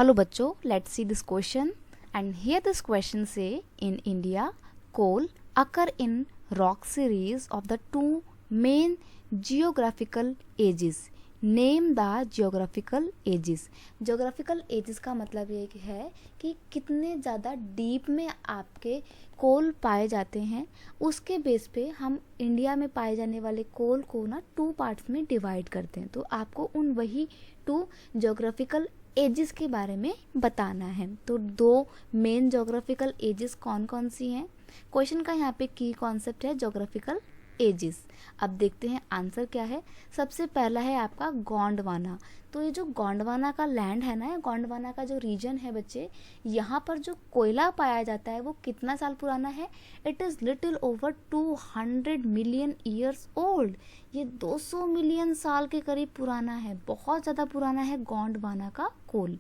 Hello बच्चों, let's see this question. And here this question say, in India, coal occur in rock series of the two main geographical ages. Name the geographical ages. Geographical ages का मतलब ये है कि कितने ज़्यादा deep में आपके कोल पाए जाते हैं, उसके बेस पे हम इंडिया में पाए जाने वाले कोल को ना 2 पार्ट्स में डिवाइड करते हैं. तो आपको उन वही 2 जोग्राफिकल एजेस के बारे में बताना है. तो 2 मेन जोग्राफिकल एजेस कौन कौन सी हैं. क्वेश्चन का यहाँ पे की कॉन्सेप्ट है जोग्राफिकल एजेस. अब देखते हैं आंसर क्या है. सबसे पहला है आपका गोंडवाना. तो ये जो गोंडवाना का लैंड है ना, या गोंडवाना का जो रीजन है बच्चे, यहाँ पर जो कोयला पाया जाता है वो कितना साल पुराना है. It is little over 200 million years old. ये 200 मिलियन साल के करीब पुराना है. बहुत ज़्यादा पुराना है गोंडवाना का कोल.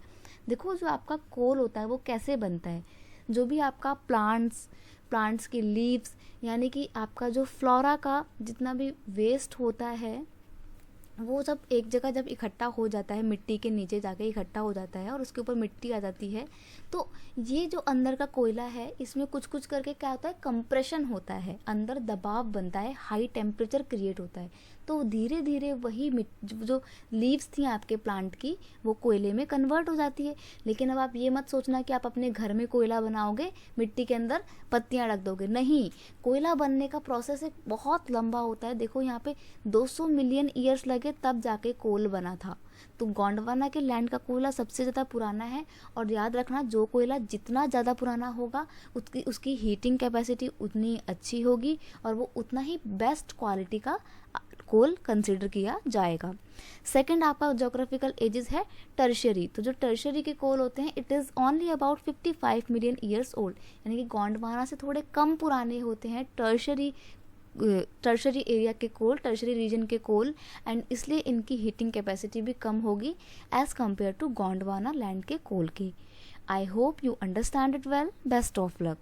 देखो जो आपका कोल होता है वो कैसे बनता है. जो भी आपका प्लांट्स की लीव्स, यानी कि आपका जो फ्लोरा का जितना भी वेस्ट होता है वो सब एक जगह जब इकट्ठा हो जाता है, मिट्टी के नीचे जाके इकट्ठा हो जाता है और उसके ऊपर मिट्टी आ जाती है, तो ये जो अंदर का कोयला है इसमें कुछ कुछ करके क्या होता है, कंप्रेशन होता है, अंदर दबाव बनता है, हाई टेम्परेचर क्रिएट होता है. तो धीरे धीरे वही जो लीव्स थी आपके प्लांट की वो कोयले में कन्वर्ट हो जाती है. लेकिन अब आप ये मत सोचना कि आप अपने घर में कोयला बनाओगे, मिट्टी के अंदर पत्तियां रख दोगे. नहीं, कोयला बनने का प्रोसेस एक बहुत लंबा होता है. देखो यहाँ पे 200 मिलियन ईयर्स लगे तब जाके कोल बना था. तो गोंडवाना के लैंड का कोयला सबसे ज़्यादा पुराना है. और याद रखना, जो कोयला जितना ज़्यादा पुराना होगा उसकी हीटिंग कैपेसिटी उतनी अच्छी होगी और वो उतना ही बेस्ट क्वालिटी का कोल कंसिडर किया जाएगा. सेकंड आपका जोग्राफिकल एजेस है टर्शरी. तो जो टर्शरी के कोल होते हैं it is only about 55 million years old. यानी कि गोंडवाना से थोड़े कम पुराने होते हैं टर्शरी एरिया के कोल, टर्शरी रीजन के कोल. एंड इसलिए इनकी हीटिंग कैपेसिटी भी कम होगी as compare to Gondwana land के कोल की. I hope you understand it well. Best of luck.